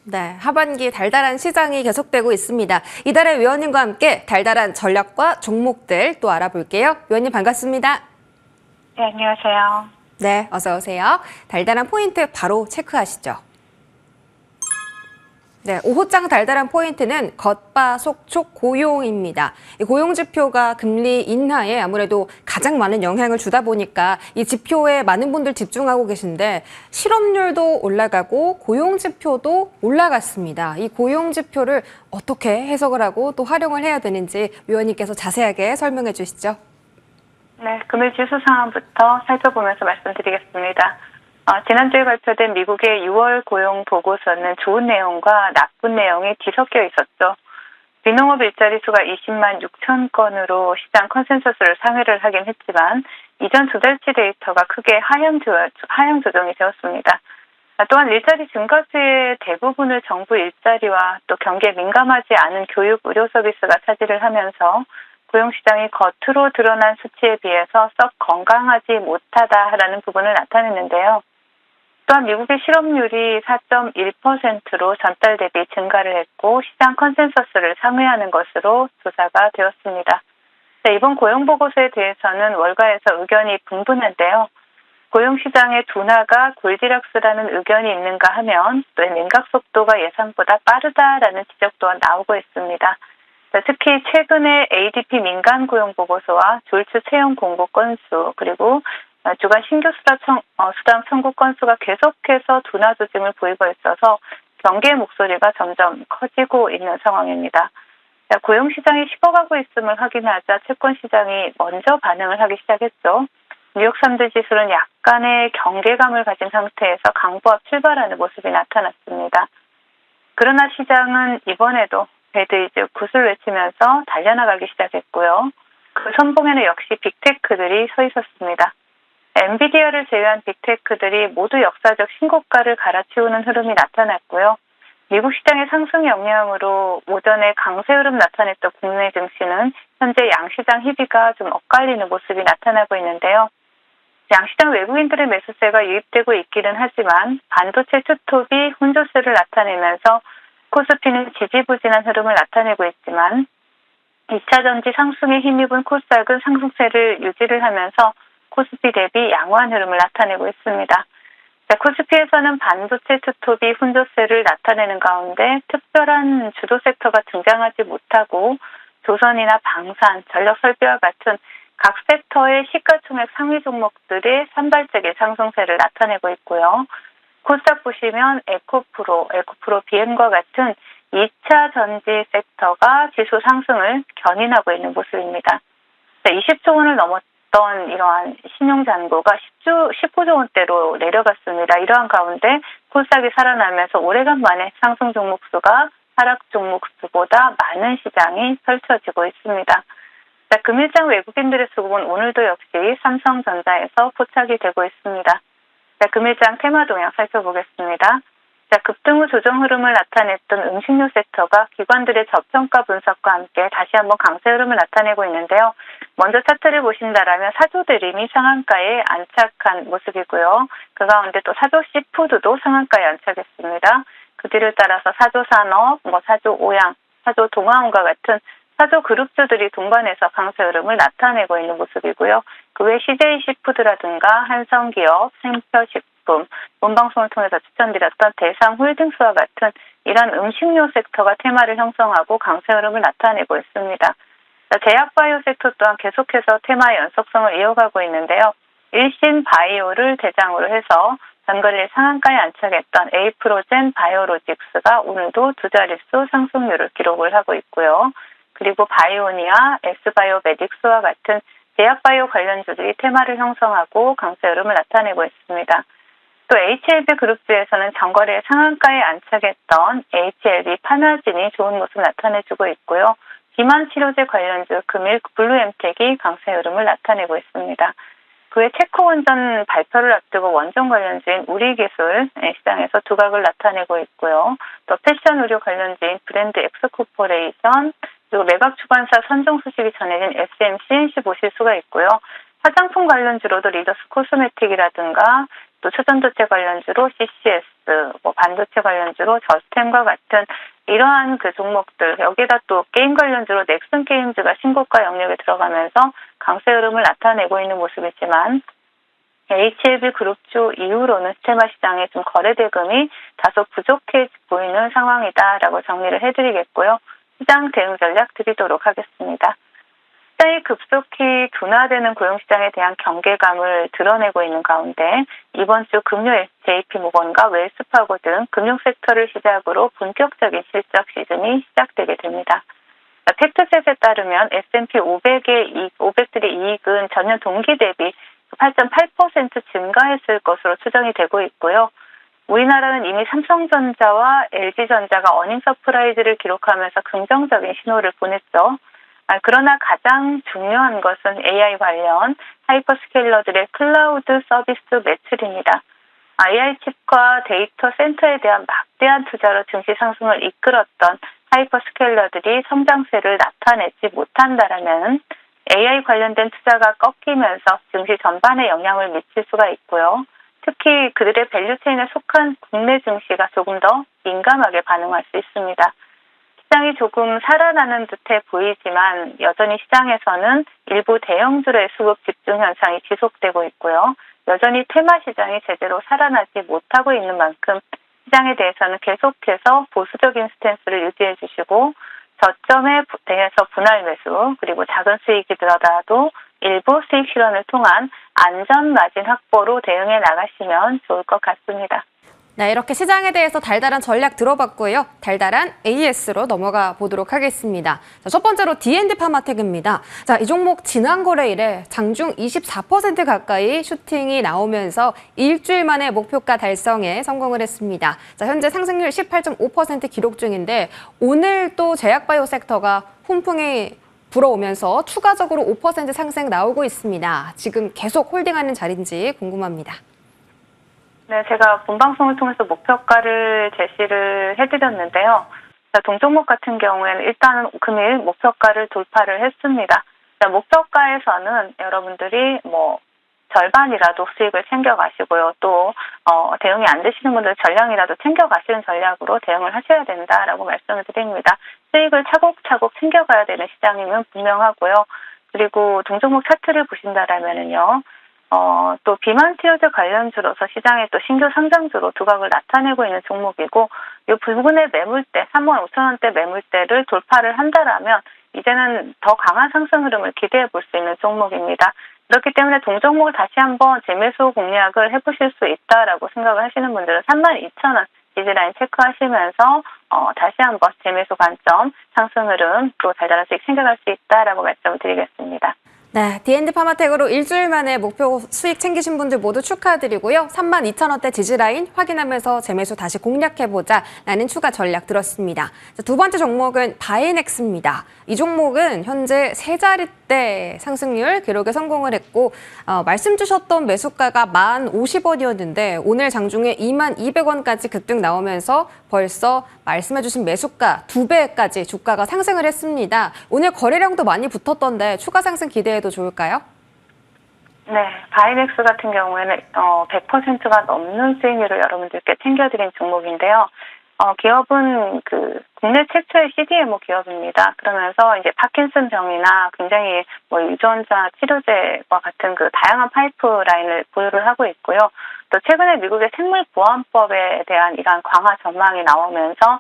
네, 하반기 달달한 시장이 계속되고 있습니다. 이달의 위원님과 함께 달달한 전략과 종목들 또 알아볼게요. 위원님 반갑습니다. 네, 안녕하세요. 네, 어서 오세요. 달달한 포인트 바로 체크하시죠. 네, 5호장 달달한 포인트는 겉바속촉 고용입니다. 이 고용 지표가 금리 인하에 아무래도 가장 많은 영향을 주다 보니까 이 지표에 많은 분들 집중하고 계신데 실업률도 올라가고 고용 지표도 올라갔습니다. 이 고용 지표를 어떻게 해석을 하고 또 활용을 해야 되는지 위원님께서 자세하게 설명해 주시죠. 네, 금일 지수 상황부터 살펴보면서 말씀드리겠습니다. 지난주에 발표된 미국의 6월 고용 보고서는 좋은 내용과 나쁜 내용이 뒤섞여 있었죠. 비농업 일자리 수가 20만 6천 건으로 시장 컨센서스를 상회를 하긴 했지만 이전 두 달치 데이터가 크게 하향 조정이 되었습니다. 또한 일자리 증가수의 대부분을 정부 일자리와 또 경기에 민감하지 않은 교육, 의료 서비스가 차지를 하면서 고용시장이 겉으로 드러난 수치에 비해서 썩 건강하지 못하다라는 부분을 나타냈는데요. 또한 미국의 실업률이 4.1%로 전달 대비 증가를 했고 시장 컨센서스를 상회하는 것으로 조사가 되었습니다. 이번 고용보고서에 대해서는 월가에서 의견이 분분한데요. 고용시장의 둔화가 골디락스라는 의견이 있는가 하면 또 냉각 속도가 예상보다 빠르다라는 지적 또한 나오고 있습니다. 특히 최근에 ADP 민간 고용 보고서와 졸지 채용 공고 건수 그리고 주간 신규 수당 청구 건수가 계속해서 둔화 조짐을 보이고 있어서 경계의 목소리가 점점 커지고 있는 상황입니다. 고용 시장이 식어가고 있음을 확인하자 채권 시장이 먼저 반응을 하기 시작했죠. 뉴욕 3대 지수는 약간의 경계감을 가진 상태에서 강보합 출발하는 모습이 나타났습니다. 그러나 시장은 이번에도 배드이즈 굿을 외치면서 달려나가기 시작했고요. 그 선봉에는 역시 빅테크들이 서 있었습니다. 엔비디아를 제외한 빅테크들이 모두 역사적 신고가를 갈아치우는 흐름이 나타났고요. 미국 시장의 상승 영향으로 오전에 강세 흐름 나타냈던 국내 증시는 현재 양시장 희비가 좀 엇갈리는 모습이 나타나고 있는데요. 양시장 외국인들의 매수세가 유입되고 있기는 하지만 반도체 투톱이 혼조세를 나타내면서 코스피는 지지부진한 흐름을 나타내고 있지만 2차 전지 상승에 힘입은 코스닥은 상승세를 유지를 하면서 코스피 대비 양호한 흐름을 나타내고 있습니다. 코스피에서는 반도체 투톱이 혼조세를 나타내는 가운데 특별한 주도 섹터가 등장하지 못하고 조선이나 방산, 전력 설비와 같은 각 섹터의 시가총액 상위 종목들이 산발적인 상승세를 나타내고 있고요. 코스닥 보시면 에코프로 BM과 같은 2차 전지 섹터가 지수 상승을 견인하고 있는 모습입니다. 20조 원을 넘었던 이러한 신용잔고가 19조 원대로 내려갔습니다. 이러한 가운데 코스닥이 살아나면서 오래간 만에 상승 종목 수가 하락 종목 수보다 많은 시장이 펼쳐지고 있습니다. 금일장 외국인들의 수급은 오늘도 역시 삼성전자에서 포착이 되고 있습니다. 금일장 테마 동향 살펴보겠습니다. 급등 후 조정 흐름을 나타냈던 음식료 섹터가 기관들의 저평가 분석과 함께 다시 한번 강세 흐름을 나타내고 있는데요. 먼저 차트를 보신다라면 사조드림이 상한가에 안착한 모습이고요. 그 가운데 또 사조 시푸드도 상한가에 안착했습니다. 그 뒤를 따라서 사조산업, 사조오양, 사조동아온과 같은 사조 그룹주들이 동반해서 강세 흐름을 나타내고 있는 모습이고요. 그 외 CJ 시푸드라든가 한성기업, 생표식품, 본방송을 통해서 추천드렸던 대상홀딩스와 같은 이런 음식료 섹터가 테마를 형성하고 강세 흐름을 나타내고 있습니다. 제약바이오 섹터 또한 계속해서 테마의 연속성을 이어가고 있는데요. 일신바이오를 대장으로 해서 전거래일 상한가에 안착했던 에이프로젠 바이오로직스가 오늘도 두 자릿수 상승률을 기록을 하고 있고요. 그리고 바이오니아, S바이오메딕스와 같은 제약바이오 관련주들이 테마를 형성하고 강세 흐름을 나타내고 있습니다. 또 HLB 그룹주에서는 전거래 상한가에 안착했던 HLB 파나진이 좋은 모습을 나타내주고 있고요. 비만 치료제 관련주 금일 블루엠텍이 강세 흐름을 나타내고 있습니다. 그 외 체코원전 발표를 앞두고 원전 관련주인 우리기술 시장에서 두각을 나타내고 있고요. 또 패션 의료 관련주인 브랜드 엑스코퍼레이션 그리고 매각 주관사 선정 소식이 전해진 SMCNC 보실 수가 있고요. 화장품 관련주로도 리더스 코스메틱이라든가 또 초전도체 관련주로 CCS, 뭐 반도체 관련주로 저스템과 같은 이러한 그 종목들, 여기다 또 게임 관련주로 넥슨 게임즈가 신고가 영역에 들어가면서 강세 흐름을 나타내고 있는 모습이지만 HLB 그룹주 이후로는 스테마 시장에 좀 거래 대금이 다소 부족해 보이는 상황이다라고 정리를 해드리겠고요. 시장 대응 전략 드리도록 하겠습니다. 시장이 급속히 둔화되는 고용시장에 대한 경계감을 드러내고 있는 가운데 이번 주 금요일 JP모건과 웰스파고 등 금융 섹터를 시작으로 본격적인 실적 시즌이 시작되게 됩니다. 팩트셋에 따르면 S&P 500들의 이익은 전년 동기 대비 8.8% 증가했을 것으로 추정이 되고 있고요. 우리나라는 이미 삼성전자와 LG전자가 어닝 서프라이즈를 기록하면서 긍정적인 신호를 보냈죠. 그러나 가장 중요한 것은 AI 관련 하이퍼스케일러들의 클라우드 서비스 매출입니다. AI 칩과 데이터 센터에 대한 막대한 투자로 증시 상승을 이끌었던 하이퍼스케일러들이 성장세를 나타내지 못한다라면 AI 관련된 투자가 꺾이면서 증시 전반에 영향을 미칠 수가 있고요. 특히 그들의 밸류체인에 속한 국내 증시가 조금 더 민감하게 반응할 수 있습니다. 시장이 조금 살아나는 듯해 보이지만 여전히 시장에서는 일부 대형주의 수급 집중 현상이 지속되고 있고요. 여전히 테마 시장이 제대로 살아나지 못하고 있는 만큼 시장에 대해서는 계속해서 보수적인 스탠스를 유지해 주시고 저점에 대해서 분할 매수 그리고 작은 수익이 들어가도 일부 수익 실현을 통한 안전 마진 확보로 대응해 나가시면 좋을 것 같습니다. 네, 이렇게 시장에 대해서 달달한 전략 들어봤고요. 달달한 AS로 넘어가 보도록 하겠습니다. 자, 첫 번째로 D&D 파마텍입니다. 자, 이 종목 지난 거래 이래 장중 24% 가까이 슈팅이 나오면서 일주일 만에 목표가 달성에 성공을 했습니다. 자, 현재 상승률 18.5% 기록 중인데 오늘 또 제약바이오 섹터가 훈풍이 불어오면서 추가적으로 5% 상승 나오고 있습니다. 지금 계속 홀딩하는 자리인지 궁금합니다. 네, 제가 본방송을 통해서 목표가를 제시를 해드렸는데요. 동종목 같은 경우에는 일단은 금일 목표가를 돌파를 했습니다. 목표가에서는 여러분들이 뭐 절반이라도 수익을 챙겨가시고요. 또 대응이 안 되시는 분들 전량이라도 챙겨가시는 전략으로 대응을 하셔야 된다라고 말씀을 드립니다. 수익을 차곡차곡 챙겨가야 되는 시장임은 분명하고요. 그리고 동종목 차트를 보신다라면은요. 또 비만 티어즈 관련주로서 시장에 또 신규 상장주로 두각을 나타내고 있는 종목이고 이 부분의 매물대 35,000원대 매물대를 돌파를 한다라면 이제는 더 강한 상승 흐름을 기대해 볼 수 있는 종목입니다. 그렇기 때문에 동종목을 다시 한번 재매수 공략을 해보실 수 있다라고 생각을 하시는 분들은 32,000원 지지라인 체크하시면서 다시 한번 재매수 관점 상승 흐름 또 달달한 수익 챙겨갈 수 있다라고 말씀을 드리겠습니다. 네, D&D 파마텍으로 일주일 만에 목표 수익 챙기신 분들 모두 축하드리고요. 32,000원대 지지라인 확인하면서 재매수 다시 공략해보자 라는 추가 전략 들었습니다. 자, 두 번째 종목은 바이넥스입니다. 이 종목은 현재 세 자릿대 상승률 기록에 성공을 했고 말씀 주셨던 매수가가 1,050원이었는데 오늘 장중에 22,200원까지 급등 나오면서 벌써 말씀해주신 매수가 2배까지 주가가 상승을 했습니다. 오늘 거래량도 많이 붙었던데 추가 상승 기대해도 좋을까요? 네, 바이넥스 같은 경우에는 100%가 넘는 수익률을 여러분들께 챙겨드린 종목인데요. 기업은 그 국내 최초의 CDMO 기업입니다. 그러면서 이제 파킨슨 병이나 굉장히 뭐 유전자 치료제와 같은 그 다양한 파이프라인을 보유를 하고 있고요. 또 최근에 미국의 생물보안법에 대한 이러한 강화 전망이 나오면서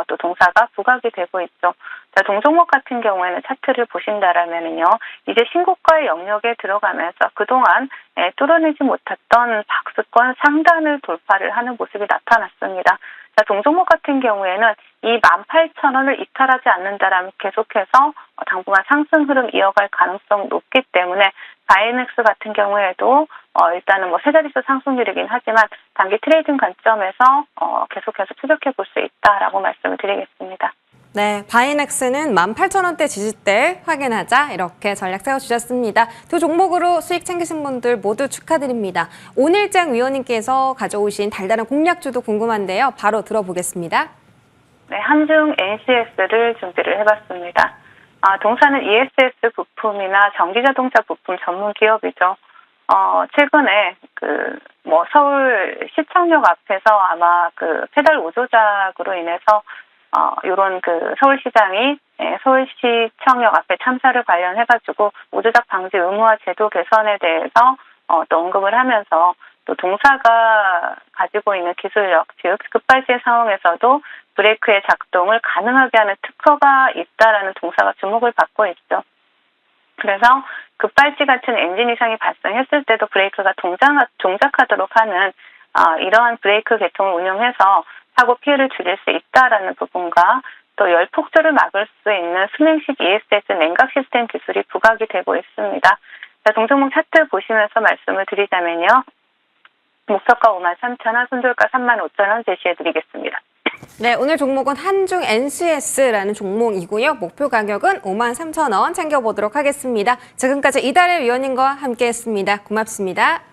또 동사가 부각이 되고 있죠. 자, 동종목 같은 경우에는 차트를 보신다라면은요, 이제 신고가의 영역에 들어가면서 그동안 뚫어내지 못했던 박스권 상단을 돌파를 하는 모습이 나타났습니다. 자, 동종목 같은 경우에는 이 18,000원을 이탈하지 않는다라면 계속해서 당분간 상승 흐름 이어갈 가능성 높기 때문에 바이넥스 같은 경우에도 일단은 뭐 세 자릿수 상승률이긴 하지만 단기 트레이딩 관점에서 계속해서 추적해 볼 수 있다라고 말씀을 드리겠습니다. 네, 바이넥스는 18,000원대 지지대 확인하자 이렇게 전략 세워주셨습니다. 두 종목으로 수익 챙기신 분들 모두 축하드립니다. 오늘장 위원님께서 가져오신 달달한 공략주도 궁금한데요. 바로 들어보겠습니다. 네, 한중 NCS를 준비를 해봤습니다. 동사는 ESS 부품이나 전기자동차 부품 전문 기업이죠. 최근에 서울시청역 앞에서 아마 페달 오조작으로 인해서 요런 서울시장이 서울시청역 앞에 참사를 관련해가지고 오조작 방지 의무화 제도 개선에 대해서 또 언급을 하면서 또 동사가 가지고 있는 기술력, 즉 급발진 상황에서도 브레이크의 작동을 가능하게 하는 특허가 있다라는 동사가 주목을 받고 있죠. 그래서 급발진 같은 엔진 이상이 발생했을 때도 브레이크가 동작하도록 하는 이러한 브레이크 계통을 운영해서 사고 피해를 줄일 수 있다라는 부분과 또 열 폭주를 막을 수 있는 수냉식 ESS 냉각 시스템 기술이 부각이 되고 있습니다. 자, 동종목 차트 보시면서 말씀을 드리자면요. 목표가 53,000원, 손절가 35,000원 제시해드리겠습니다. 네, 오늘 종목은 한중 NCS라는 종목이고요. 목표 가격은 53,000원 챙겨보도록 하겠습니다. 지금까지 이달의 위원님과 함께했습니다. 고맙습니다.